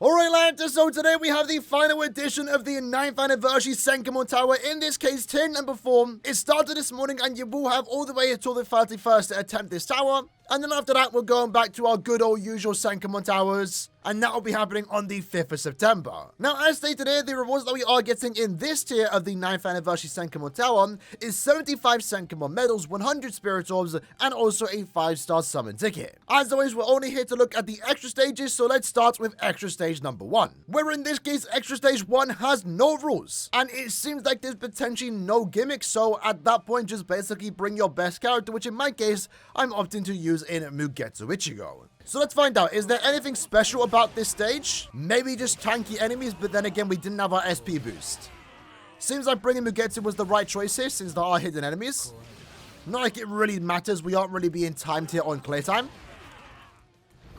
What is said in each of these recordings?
Alright lads, so today we have the final edition of the 9th anniversary Senkamon Tower, in this case tier number 4. It started this morning and you will have all the way until the 31st to attempt this tower. And then after that, we're going back to our good old usual Senkamon Towers. And that will be happening on the 5th of September. Now, as stated here, the rewards that we are getting in this tier of the 9th anniversary Senkamon Tower is 75 Senkamon medals, 100 spirit orbs, and also a 5-star summon ticket. As always, we're only here to look at the extra stages, so let's start with extra stage number 1. Where in this case, extra stage 1 has no rules. And it seems like there's potentially no gimmicks, so at that point, just basically bring your best character, which in my case, I'm opting to use in Mugetsu Ichigo. So let's find out, is there anything special about this stage? Maybe just tanky enemies, but then again, we didn't have our SP boost. Seems like bringing Mugetsu was the right choice here, since there are hidden enemies. Not like it really matters, we aren't really being timed here on clear time.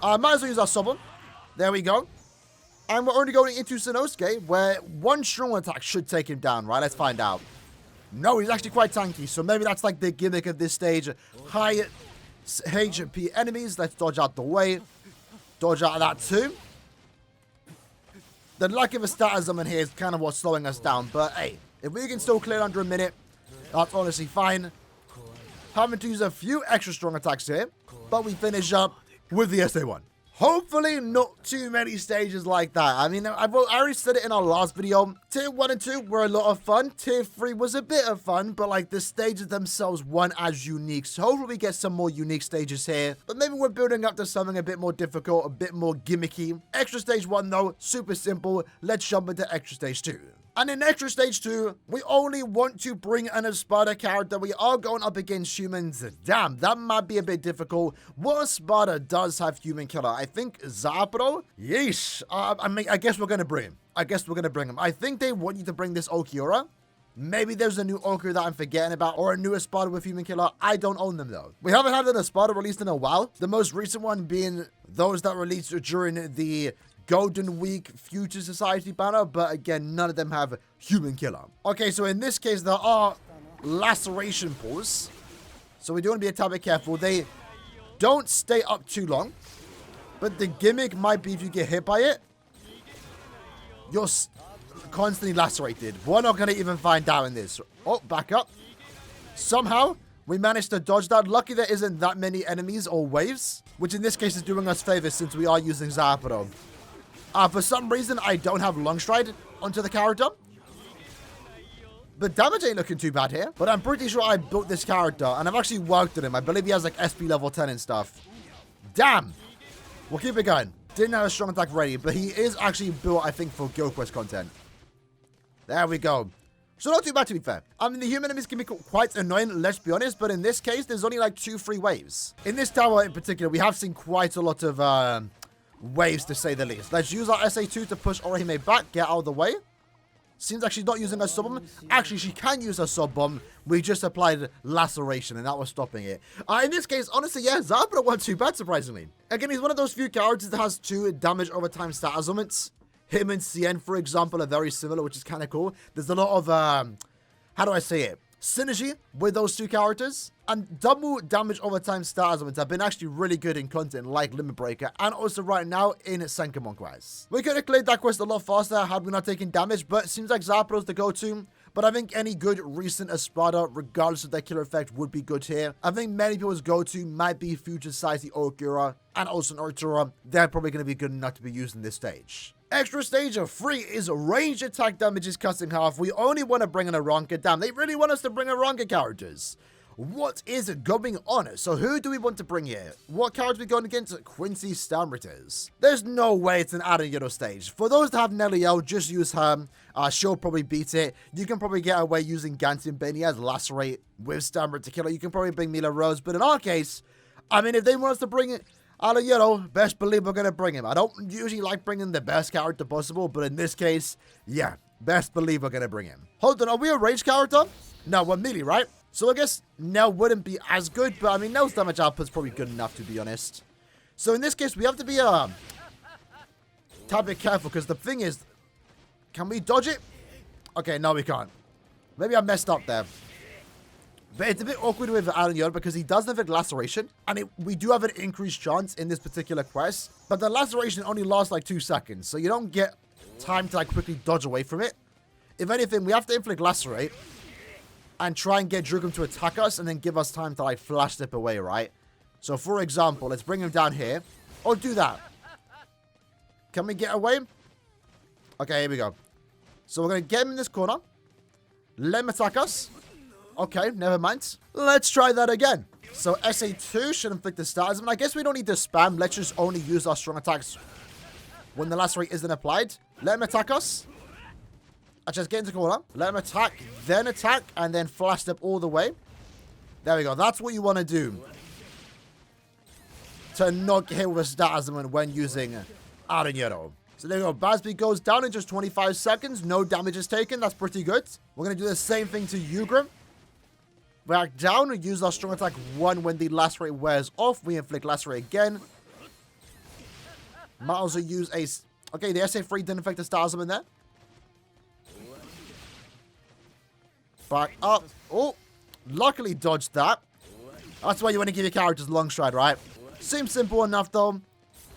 Might as well use our Sobon. There we go. And we're only going into Sanosuke, where one strong attack should take him down, right? Let's find out. No, he's actually quite tanky, so maybe that's like the gimmick of this stage. High HP enemies. Let's dodge out the way. Dodge out of that too. The lack of a status summon here is kind of what's slowing us down. But hey, if we can still clear under a minute, that's honestly fine. Having to use a few extra strong attacks here. But we finish up with the SA1. Hopefully not too many stages like that. I mean, I already said it in our last video. Tier 1 and 2 were a lot of fun. Tier 3 was a bit of fun, but like the stages themselves weren't as unique. So hopefully we get some more unique stages here. But maybe we're building up to something a bit more difficult, a bit more gimmicky. Extra stage 1 though, super simple. Let's jump into extra stage 2. And in extra stage 2, we only want to bring an Espada character. We are going up against humans. Damn, that might be a bit difficult. What Espada does have human killer? I think Zapro? Yeesh. I guess we're going to bring him. I think they want you to bring this Okiura. Maybe there's a new Okiura that I'm forgetting about, or a new Espada with human killer. I don't own them though. We haven't had an Espada released in a while. The most recent one being those that released during the Golden Week Future Society banner, but again, none of them have human killer. Okay, so in this case, there are laceration pools. So we do want to be a tad bit careful. They don't stay up too long, but the gimmick might be if you get hit by it, you're constantly lacerated. We're not going to even find out in this. Oh, back up. Somehow, we managed to dodge that. Lucky there isn't that many enemies or waves, which in this case is doing us favors since we are using Zapdo. For some reason, I don't have long stride onto the character. But damage ain't looking too bad here. But I'm pretty sure I built this character, and I've actually worked on him. I believe he has like SP level 10 and stuff. Damn. We'll keep it going. Didn't have a strong attack ready, but he is actually built, I think, for Guild Quest content. There we go. So not too bad, to be fair. I mean, the human enemies can be quite annoying, let's be honest. But in this case, there's only like 2-3 waves. In this tower in particular, we have seen quite a lot of waves, to say the least. Let's use our SA2 to push Orihime back, get out of the way. Seems like she's not using her sub bomb. Actually, she can use her sub bomb. We just applied laceration, and that was stopping it. In this case, honestly, yeah, Zapdo wasn't too bad, surprisingly. Again, he's one of those few characters that has 2 damage over time status augments. Him and Cien, for example, are very similar, which is kind of cool. There's a lot of, how do I say it? Synergy with those 2 characters. And double damage over time status augments have been actually really good in content like Limit Breaker, and also right now in Senkamon Quest. We could have cleared that quest a lot faster had we not taken damage, but it seems like Zapdo's the go-to. But I think any good recent Espada, regardless of their killer effect, would be good here. I think many people's go-to might be Future Society Okura and also Naruto. They're probably going to be good enough to be used in this stage. Extra stage of 3 is range attack damage is cut in half. We only want to bring in Aranka. Damn, they really want us to bring Aranka characters. What is going on? So who do we want to bring here? What character are we going against? Quincy Stamrites. There's no way it's an Aaroniero stage. For those that have Neliel, just use her. She'll probably beat it. You can probably get away using Gantian Bane. He has Lacerate with Stamrit to kill her. You can probably bring Mila Rose. But in our case, I mean, if they want us to bring it, Aaroniero, best believe we're going to bring him. I don't usually like bringing the best character possible, but in this case, yeah, best believe we're going to bring him. Hold on, are we a range character? No, we're melee, right? So I guess Nell wouldn't be as good, but I mean, Nell's damage output's probably good enough, to be honest. So in this case, we have to be a tad bit careful, because the thing is, can we dodge it? Okay, no, we can't. Maybe I messed up there. But it's a bit awkward with Aaroniero because he does have a laceration. And we do have an increased chance in this particular quest. But the laceration only lasts like 2 seconds. So you don't get time to like quickly dodge away from it. If anything, we have to inflict lacerate. And try and get Drugum to attack us. And then give us time to like flash step away, right? So for example, let's bring him down here. Oh, do that. Can we get away? Okay, here we go. So we're going to get him in this corner. Let him attack us. Okay, never mind. Let's try that again. So SA2 should inflict the status. I guess we don't need to spam. Let's just only use our strong attacks when the lacerate isn't applied. Let him attack us. I just get into the corner. Let him attack, and then flash step all the way. There we go. That's what you want to do. To not get hit with a status when using Aaroniero. So there we go. Basby goes down in just 25 seconds. No damage is taken. That's pretty good. We're going to do the same thing to Ugrim. Back down and use our strong attack 1 when the lacerate wears off. We inflict lacerate again. Might also use a... Okay, the SA3 didn't affect the stars in there. Back up. Oh, luckily dodged that. That's why you want to give your characters long stride, right? Seems simple enough, though.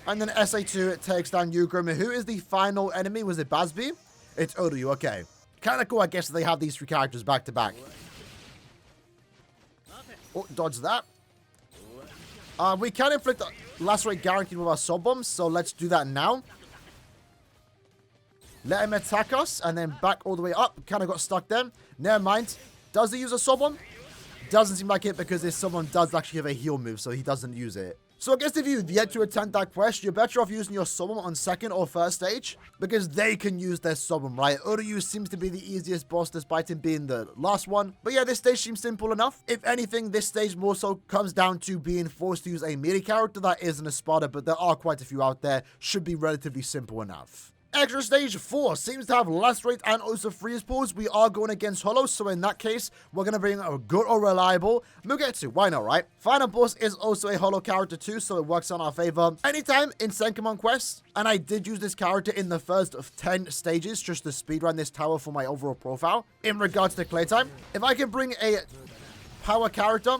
And then SA2 takes down Ugrim. Who is the final enemy? Was it Basby? It's Uryu, okay. Kind of cool, I guess, they have these 3 characters back to back. Oh, dodge that. We can inflict lacerate guaranteed with our soul bombs, so let's do that now. Let him attack us, and then back all the way up. Kind of got stuck there. Never mind. Does he use a soul bomb? Doesn't seem like it because this someone does actually have a heal move, so he doesn't use it. So I guess if you've yet to attempt that quest, you're better off using your Summon on 2nd or 1st stage, because they can use their Summon, right? Uryu seems to be the easiest boss despite him being the last one. But yeah, this stage seems simple enough. If anything, this stage more so comes down to being forced to use a melee character that isn't a Sparta, but there are quite a few out there. Should be relatively simple enough. Extra stage 4 seems to have lacerate and also freeze pulls. We are going against Hollow, so in that case, we're going to bring a good or reliable Mugetsu. Why not, right? Final boss is also a Hollow character too, so it works on our favor. Anytime in Senkamon quests, and I did use this character in the first of 10 stages just to speedrun this tower for my overall profile. In regards to playtime, if I can bring a power character,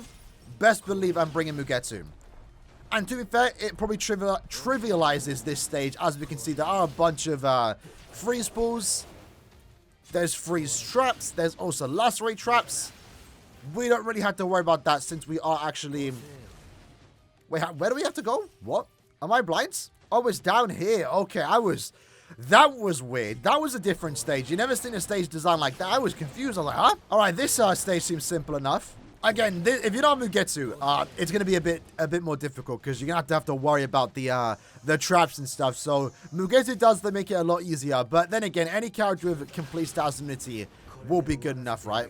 best believe I'm bringing Mugetsu. And to be fair, it probably trivializes this stage. As we can see, there are a bunch of freeze pulls. There's freeze traps. There's also lacerate traps. We don't really have to worry about that since we are actually... Wait, where do we have to go? What? Am I blind? Oh, it's down here. Okay, that was weird. That was a different stage. You never seen a stage design like that. I was confused. I was like, huh? All right, this stage seems simple enough. Again, if you don't have Mugetsu, it's going to be a bit more difficult because you're going to have to worry about the traps and stuff. So Mugetsu does make it a lot easier. But then again, any character with complete status immunity will be good enough, right?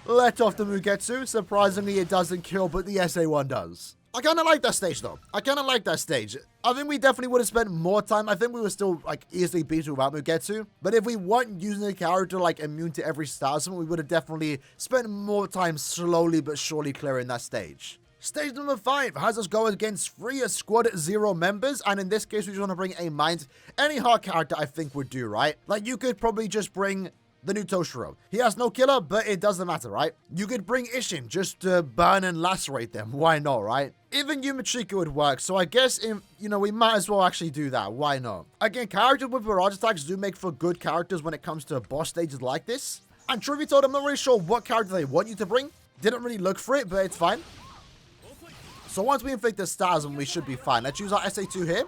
Let off the Mugetsu. Surprisingly, it doesn't kill, but the SA1 does. I kind of like that stage, though. I kind of like that stage. I think we definitely would have spent more time. I think we would still, like, easily beat it without Mugetsu. But if we weren't using a character, like, immune to every status, we would have definitely spent more time slowly but surely clearing that stage. Stage number 5 has us go against 3 Squad 0 members. And in this case, we just want to bring a mind. Any hard character, I think, would do, right? Like, you could probably just bring... the new Toshiro. He has no killer, but it doesn't matter, right? You could bring Ishin just to burn and lacerate them. Why not, right? Even Yumachika would work, so I guess, we might as well actually do that. Why not? Again, characters with barrage attacks do make for good characters when it comes to boss stages like this. And truth be told, I'm not really sure what character they want you to bring. Didn't really look for it, but it's fine. So once we inflict the Spasm, we should be fine. Let's use our SA2 here.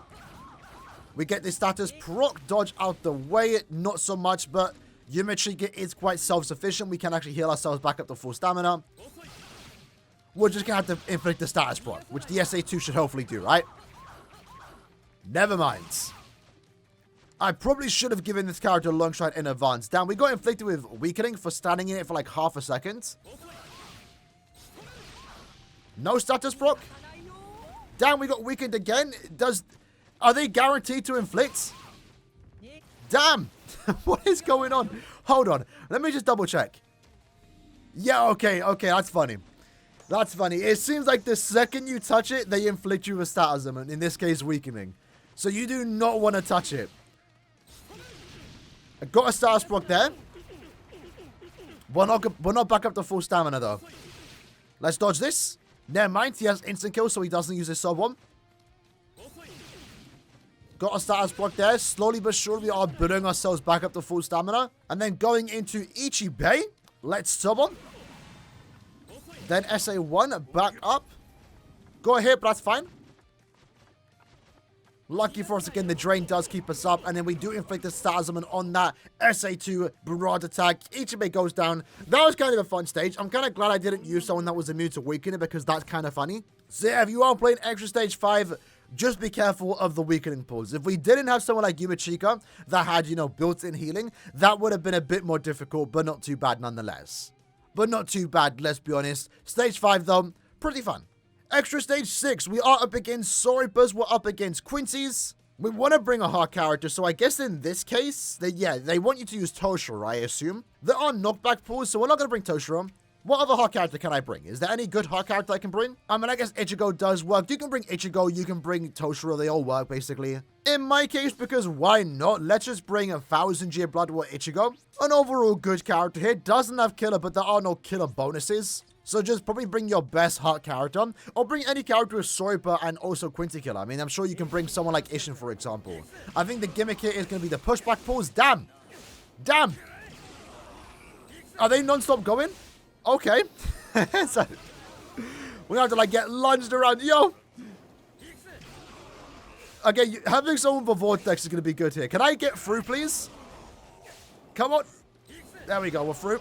We get the status proc dodge out the way. Not so much, but... Yumachika is quite self-sufficient. We can actually heal ourselves back up to full stamina. We're just going to have to inflict the status proc, which the SA2 should hopefully do, right? Never mind. I probably should have given this character a long stride in advance. Damn, we got inflicted with weakening for standing in it for like half a second. No status proc. Damn, we got weakened again. Are they guaranteed to inflict? Damn. What is going on? Hold on. Let me just double check. Yeah, okay, that's funny. That's funny. It seems like the second you touch it, they inflict you with statism, and in this case, weakening. So you do not want to touch it. I got a status proc there. We're not back up to full stamina, though. Let's dodge this. Never mind, he has instant kill, so he doesn't use his sub one. Got a status block there. Slowly but surely, we are building ourselves back up to full stamina. And then going into Ichibei. Let's sub on. Then SA1, back up. Go ahead, but that's fine. Lucky for us again, the drain does keep us up. And then we do inflict the status summon on that SA2 barrage attack. Ichibei goes down. That was kind of a fun stage. I'm kind of glad I didn't use someone that was immune to weakening because that's kind of funny. So yeah, if you are playing extra stage 5, just be careful of the weakening pulls. If we didn't have someone like Yumachika that had, you know, built-in healing, that would have been a bit more difficult, but not too bad nonetheless. But not too bad, let's be honest. Stage 5, though, pretty fun. Extra stage 6, we are up against Soribas, we're up against Quincy's. We want to bring a hard character, so I guess in this case, they want you to use Toshiro, I assume. There are knockback pulls, so we're not going to bring Toshiro. What other hard character can I bring? Is there any good hard character I can bring? I mean, I guess Ichigo does work. You can bring Ichigo, you can bring Toshiro, they all work, basically. In my case, because why not? Let's just bring a 1000-year Blood War Ichigo. An overall good character here. Doesn't have killer, but there are no killer bonuses. So just probably bring your best hard character. Or bring any character with Soriba and also Quincy killer. I mean, I'm sure you can bring someone like Ishin, for example. I think the gimmick here is going to be the pushback pulls. Damn! Damn! Are they non-stop going? Okay. So, we have to, like, get lunged around. Yo! Okay, having someone with Vortex is going to be good here. Can I get through, please? Come on. There we go. We're through.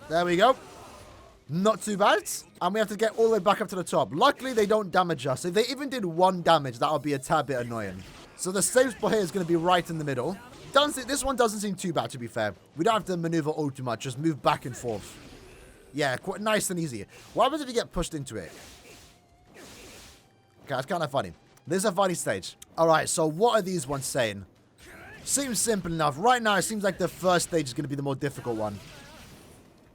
There we go. Not too bad. And we have to get all the way back up to the top. Luckily, they don't damage us. If they even did 1 damage, that would be a tad bit annoying. So the safe spot here is going to be right in the middle. This one doesn't seem too bad, to be fair. We don't have to maneuver all too much. Just move back and forth. Yeah, quite nice and easy. What happens if you get pushed into it? Okay, that's kind of funny. This is a funny stage. All right, so what are these ones saying? Seems simple enough. Right now, it seems like the first stage is going to be the more difficult one.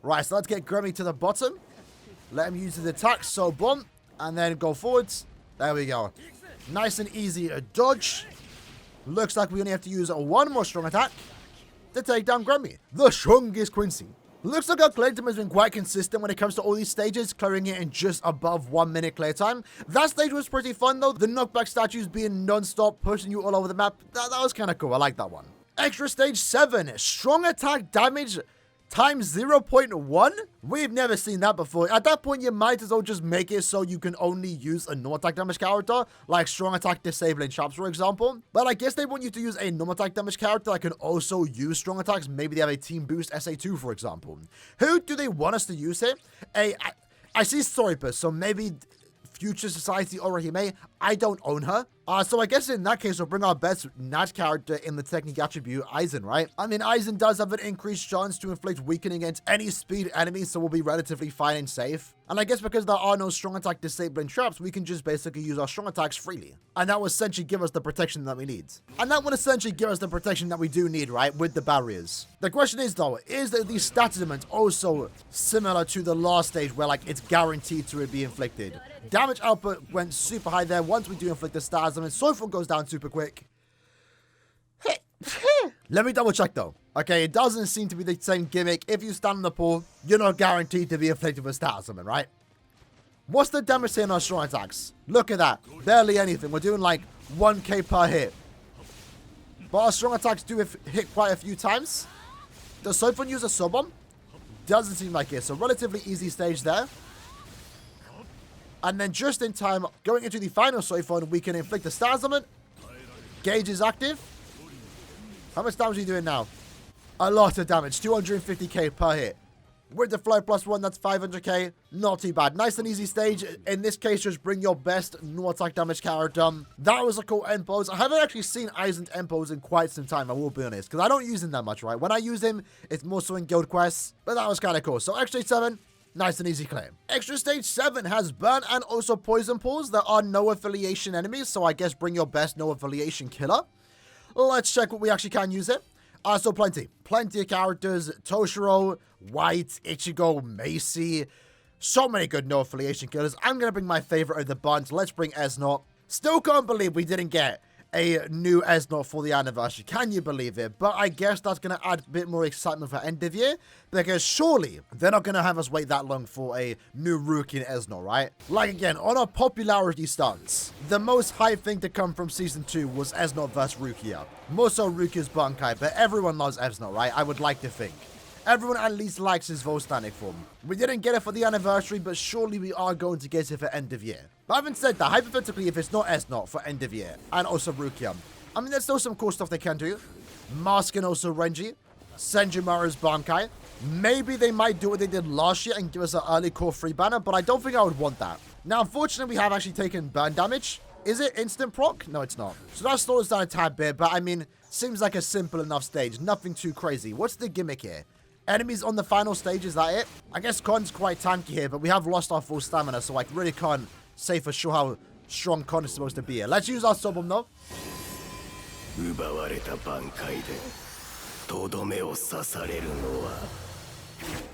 Right, so let's get Grammy to the bottom. Let him use his attack, so boom. And then go forwards. There we go. Nice and easy to dodge. Looks like we only have to use 1 more strong attack to take down Grammy. The strongest Quincy. Looks like our clear time has been quite consistent when it comes to all these stages, clearing it in just above 1 minute clear time. That stage was pretty fun though. The knockback statues being non-stop, pushing you all over the map. That was kind of cool. I like that one. Extra stage 7. Strong attack damage times 0.1? We've never seen that before. At that point, you might as well just make it so you can only use a normal attack damage character, like strong attack disabling traps, for example. But I guess they want you to use a normal attack damage character that can also use strong attacks. Maybe they have a team boost SA2, for example. Who do they want us to use here? I see Soripus, so maybe Future Society Orihime. I don't own her. So I guess in that case, we'll bring our best Nat character in the technique attribute, Aizen, right? I mean, Aizen does have an increased chance to inflict weakening against any speed enemy, so we'll be relatively fine and safe. And I guess because there are no strong attack disabling traps, we can just basically use our strong attacks freely. And that will essentially give us the protection that we need. And that will essentially give us the protection that we do need, right? With the barriers. The question is, though, is that these stat elements also similar to the last stage where, like, it's guaranteed to be inflicted? Damage output went super high there. Once we do inflict the stat element, Soulful goes down super quick. Let me double check though. Okay, it doesn't seem to be the same gimmick. If you stand in the pool, you're not guaranteed to be afflicted with stat summon, right? What's the damage here on our strong attacks? Look at that. Barely anything. We're doing like 1k per hit. But our strong attacks do hit quite a few times. Does Sophon use a sub-bomb? Doesn't seem like it. So relatively easy stage there. And then just in time, going into the final Sophon, we can inflict the stat summon. Gauge is active. How much damage are you doing now? A lot of damage. 250k per hit. With the flow +1, that's 500k. Not too bad. Nice and easy stage. In this case, just bring your best no attack damage character. That was a cool end pose. I haven't actually seen Aizen's end pose in quite some time, I will be honest. Because I don't use him that much, right? When I use him, it's more so in guild quests. But that was kind of cool. So extra 7. Nice and easy claim. Extra stage 7 has burn and also poison pools. There are no affiliation enemies, so I guess bring your best no affiliation killer. Let's check what we actually can use it. So plenty of characters. Toshiro, White, Ichigo, Macy. So many good no affiliation killers. I'm going to bring my favorite of the bunch. Let's bring Esnot. Still can't believe we didn't get a new Esnot for the anniversary. Can you believe it? But I guess that's going to add a bit more excitement for end of year, because surely they're not going to have us wait that long for a new rookie in Esnot, right? Like, again, on a popularity stance, the most hype thing to come from Season 2 was Esnot vs. Rukia. More so Rukia's Bankai, but everyone loves Esnot, right? I would like to think. Everyone at least likes his Volstanic form. We didn't get it for the anniversary, but surely we are going to get it for end of year. But having said that, hypothetically, if it's not Esnot for end of year, and also Rukia, I mean, there's still some cool stuff they can do. Masking also Renji, Senjumaru's Bankai. Maybe they might do what they did last year and give us an early core free banner, but I don't think I would want that. Now, unfortunately, we have actually taken burn damage. Is it instant proc? No, it's not. So that slows us down a tad bit, but I mean, seems like a simple enough stage. Nothing too crazy. What's the gimmick here? Enemies on the final stage, is that it? I guess Con's quite tanky here, but we have lost our full stamina, so I really can't say for sure how strong Con is supposed to be here. Let's use our Sobom though.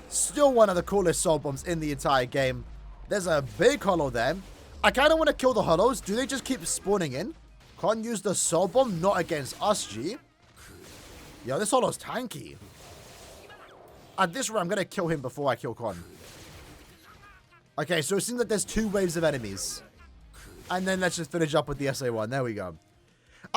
Still one of the coolest Soboms in the entire game. There's a big hollow there. I kind of want to kill the hollows. Do they just keep spawning in? Con used the Sobom, not against us, G. Yo, this hollow's tanky. At this rate, I'm going to kill him before I kill Con. Okay, so it seems like there's 2 waves of enemies. And then let's just finish up with the SA1. There we go.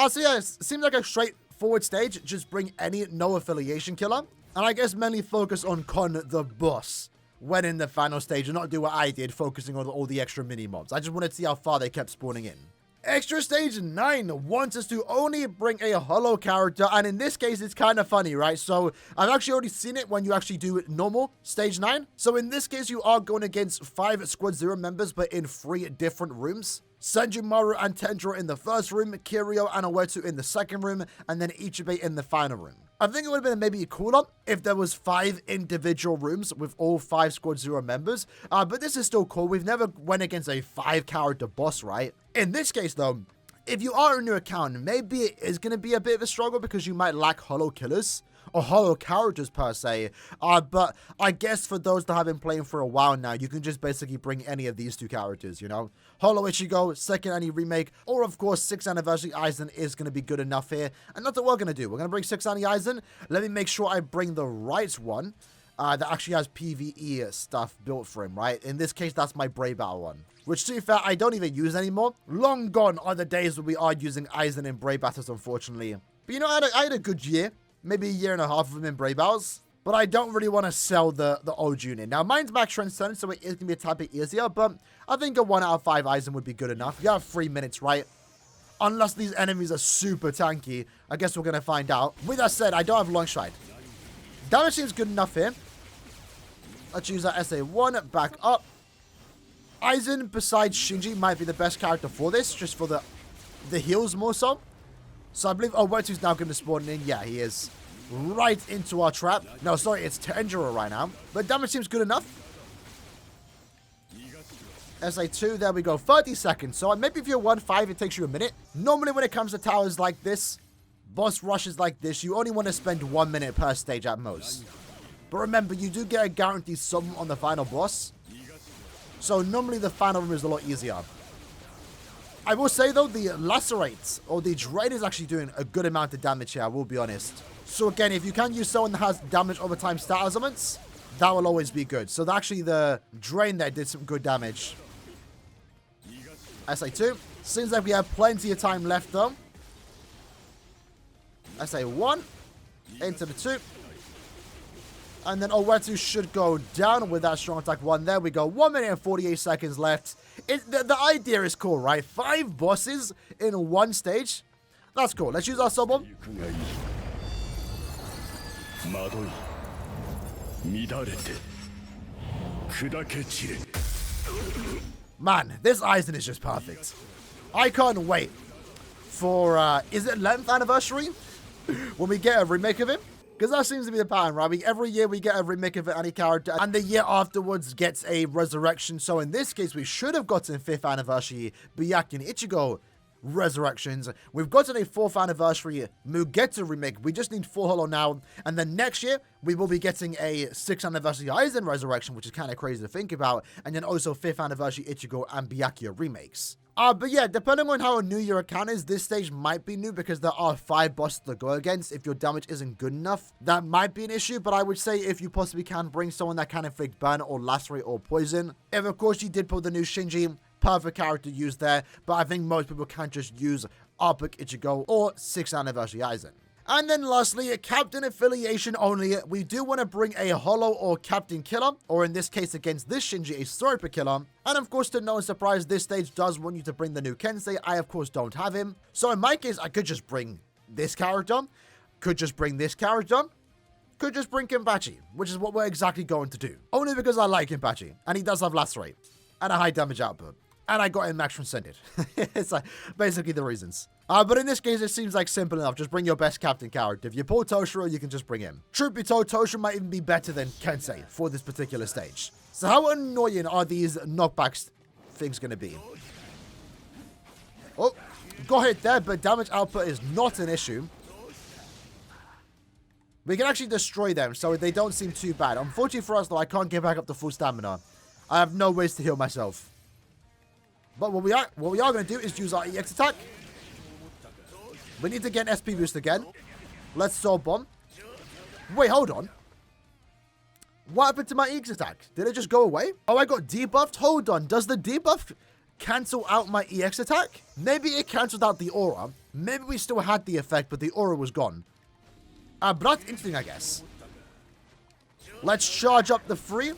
So yeah, it seems like a straightforward stage. Just bring any no affiliation killer. And I guess mainly focus on Con the boss when in the final stage. And not do what I did, focusing on all the extra mini-mobs. I just wanted to see how far they kept spawning in. Extra stage 9 wants us to only bring a hollow character, and in this case it's kind of funny, right? So I've actually already seen it when you actually do it normal stage 9. So in this case you are going against 5 squad 0 members, but in 3 different rooms. Senjumaru and Tendro in the first room, Kiryu and Owetu in the second room, and then Ichibei in the final room. I think it would have been maybe cooler if there was 5 individual rooms with all 5 squad 0 members, but this is still cool. We've never went against a 5 character boss, right? In this case though, if you are a new account, maybe it is going to be a bit of a struggle because you might lack hollow killers or hollow characters per se, but I guess for those that have been playing for a while now, you can just basically bring any of these 2 characters, you know? Hollow Ichigo, second any remake, or of course 6th anniversary Aizen is going to be good enough here, and that's what we're going to do. We're going to bring 6th anniversary Aizen. Let me make sure I bring the right one that actually has PvE stuff built for him, right? In this case, that's my Brave Battle one, which to be fair, I don't even use anymore. Long gone are the days when we are using Aizen in Brave Battles, unfortunately. But you know, I had a good year. Maybe a year and a half of them in Brave Battles. But I don't really want to sell the old unit. Now, mine's max transcendence, so it is going to be a tad bit easier. But I think a 1 out of 5 Aizen would be good enough. You have 3 minutes, right? Unless these enemies are super tanky. I guess we're going to find out. With that said, I don't have long stride. Damage seems good enough here. Let's use that SA1. Back up. Aizen, besides Shinji, might be the best character for this. Just for the heals more so. So I believe Owetu's now going to spawn in. Yeah, he is. Right into our trap. No, sorry, it's Tanjiro right now. But damage seems good enough. SA2, there we go. 30 seconds. So maybe if you're 1-5, it takes you a minute. Normally when it comes to towers like this, boss rushes like this, you only want to spend 1 minute per stage at most. But remember, you do get a guaranteed summon on the final boss. So normally the final room is a lot easier. I will say though, the Lacerate or the Drain is actually doing a good amount of damage here, I will be honest. So again, if you can use someone that has damage over time stat elements, that will always be good. So actually the Drain there did some good damage. SA2. Seems like we have plenty of time left though. SA1. Into the 2. And then Owetu should go down with that strong attack 1. There we go. 1 minute and 48 seconds left. The idea is cool, right? 5 bosses in 1 stage. That's cool. Let's use our Sobom. Man, this Aizen is just perfect. I can't wait for, is it 11th anniversary? When we get a remake of him? Because that seems to be the pattern, right? Every year we get a remake of any character, and the year afterwards gets a resurrection. So in this case, we should have gotten 5th anniversary Byakuya and Ichigo resurrections. We've gotten a 4th anniversary Mugetsu remake. We just need Full Hollow now. And then next year, we will be getting a 6th anniversary Aizen resurrection, which is kind of crazy to think about. And then also 5th anniversary Ichigo and Byakuya remakes. But yeah, depending on how new your account is, this stage might be new because there are 5 bosses to go against. If your damage isn't good enough, that might be an issue. But I would say if you possibly can, bring someone that can inflict burn or lacerate or poison. If, of course, you did pull the new Shinji, perfect character used there. But I think most people can just use Artbook Ichigo or 6th Anniversary Aizen. And then lastly, captain affiliation only. We do want to bring a holo or captain killer, or in this case against this Shinji, a sniper killer. And of course, to no surprise, this stage does want you to bring the new Kensei. I of course don't have him. So in my case, I could just bring this character, could just bring this character, could just bring Kenpachi, which is what we're exactly going to do. Only because I like Kenpachi, and he does have lacerate, and a high damage output. And I got him max transcended. It's like basically the reasons. But in this case, it seems like simple enough. Just bring your best captain character. If you pull Toshiro, you can just bring him. Truth be told, Toshiro might even be better than Kensei for this particular stage. So how annoying are these knockbacks things going to be? Oh, got hit there, but damage output is not an issue. We can actually destroy them, so they don't seem too bad. Unfortunately for us, though, I can't get back up to full stamina. I have no ways to heal myself. But what we are going to do is use our EX attack. We need to get an SP boost again. Let's Soul Bomb. Wait, hold on. What happened to my EX attack? Did it just go away? Oh, I got debuffed? Hold on. Does the debuff cancel out my EX attack? Maybe it canceled out the aura. Maybe we still had the effect, but the aura was gone. But that's interesting, I guess. Let's charge up the free.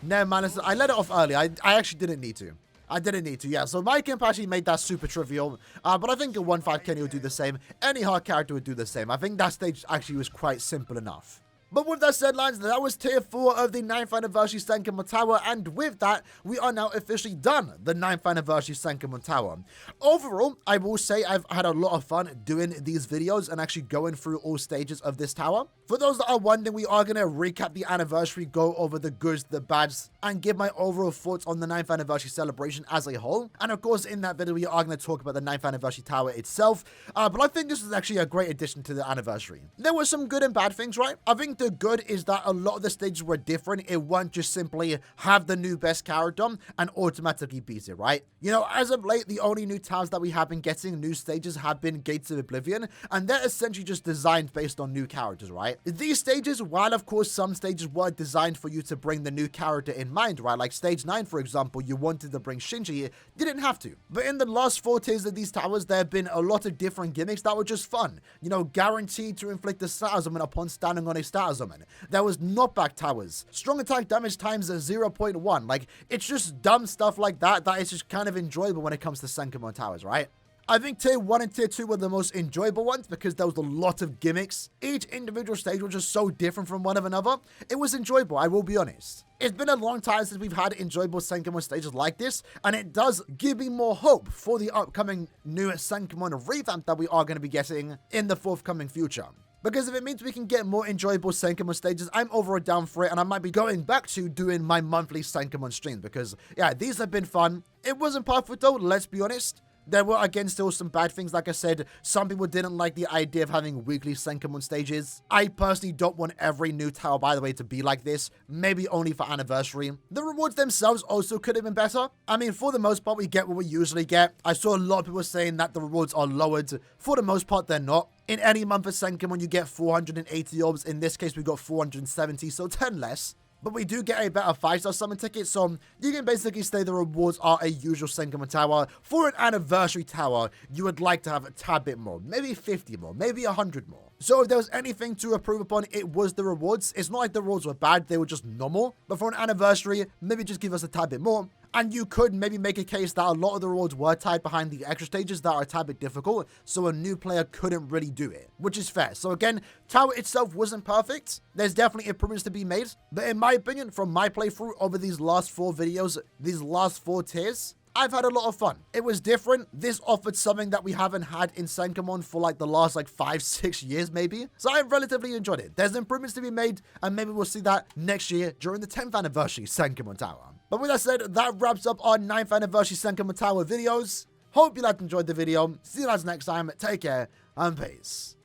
No, man. I let it off early. I actually didn't need to. I didn't need to, yeah. So my Kenpachi made that super trivial. But I think a 1-5 Kenny would do the same. Any hard character would do the same. I think that stage actually was quite simple enough. But with that said, lads, that was tier 4 of the 9th anniversary Senkaman Tower, and with that, we are now officially done the 9th anniversary Senkaman Tower. Overall, I will say I've had a lot of fun doing these videos and actually going through all stages of this tower. For those that are wondering, we are going to recap the anniversary, go over the goods, the bads, and give my overall thoughts on the 9th anniversary celebration as a whole. And of course, in that video, we are going to talk about the 9th anniversary tower itself. But I think this is actually a great addition to the anniversary. There were some good and bad things, right? I think the good is that a lot of the stages were different. It won't just simply have the new best character and automatically beat it, right? You know, as of late, the only new towers that we have been getting, new stages, have been Gates of Oblivion, and they're essentially just designed based on new characters, right? These stages, while of course some stages were designed for you to bring the new character in mind, right? Like stage 9, for example, you wanted to bring Shinji, you didn't have to. But in the last 4 tiers of these towers, there have been a lot of different gimmicks that were just fun. You know, guaranteed to inflict a status summon upon standing on a status summon. There was knockback towers, strong attack damage times 0.1. Like, it's just dumb stuff like that that is just kind of enjoyable when it comes to Senkaman towers, right? I think tier 1 and tier 2 were the most enjoyable ones because there was a lot of gimmicks. Each individual stage was just so different from one of another. It was enjoyable, I will be honest. It's been a long time since we've had enjoyable Senkaman stages like this, and it does give me more hope for the upcoming new Senkaman revamp that we are going to be getting in the forthcoming future. Because if it means we can get more enjoyable Senkaman stages, I'm overall down for it, and I might be going back to doing my monthly Senkaman streams because, yeah, these have been fun. It wasn't perfect though, let's be honest. There were, again, still some bad things. Like I said, some people didn't like the idea of having weekly Senkaman stages. I personally don't want every new tower, by the way, to be like this. Maybe only for anniversary. The rewards themselves also could have been better. I mean, for the most part, we get what we usually get. I saw a lot of people saying that the rewards are lowered. For the most part, they're not. In any month of Senkaman, you get 480 orbs. In this case, we got 470, so 10 less. But we do get a better 5-star summon ticket, so you can basically say the rewards are a usual Senkaman tower. For an anniversary tower, you would like to have a tad bit more, maybe 50 more, maybe 100 more. So if there was anything to improve upon, it was the rewards. It's not like the rewards were bad, they were just normal. But for an anniversary, maybe just give us a tad bit more. And you could maybe make a case that a lot of the rewards were tied behind the extra stages that are a tad bit difficult, so a new player couldn't really do it, which is fair. So again, tower itself wasn't perfect. There's definitely improvements to be made. But in my opinion, from my playthrough over these last 4 videos, these last 4 tiers, I've had a lot of fun. It was different. This offered something that we haven't had in Senkaman for like the last 5-6 years maybe. So I relatively enjoyed it. There's improvements to be made, and maybe we'll see that next year during the 10th anniversary Senkaman Tower. But with that said, that wraps up our 9th anniversary Senkaman Tower videos. Hope you guys enjoyed the video. See you guys next time. Take care and peace.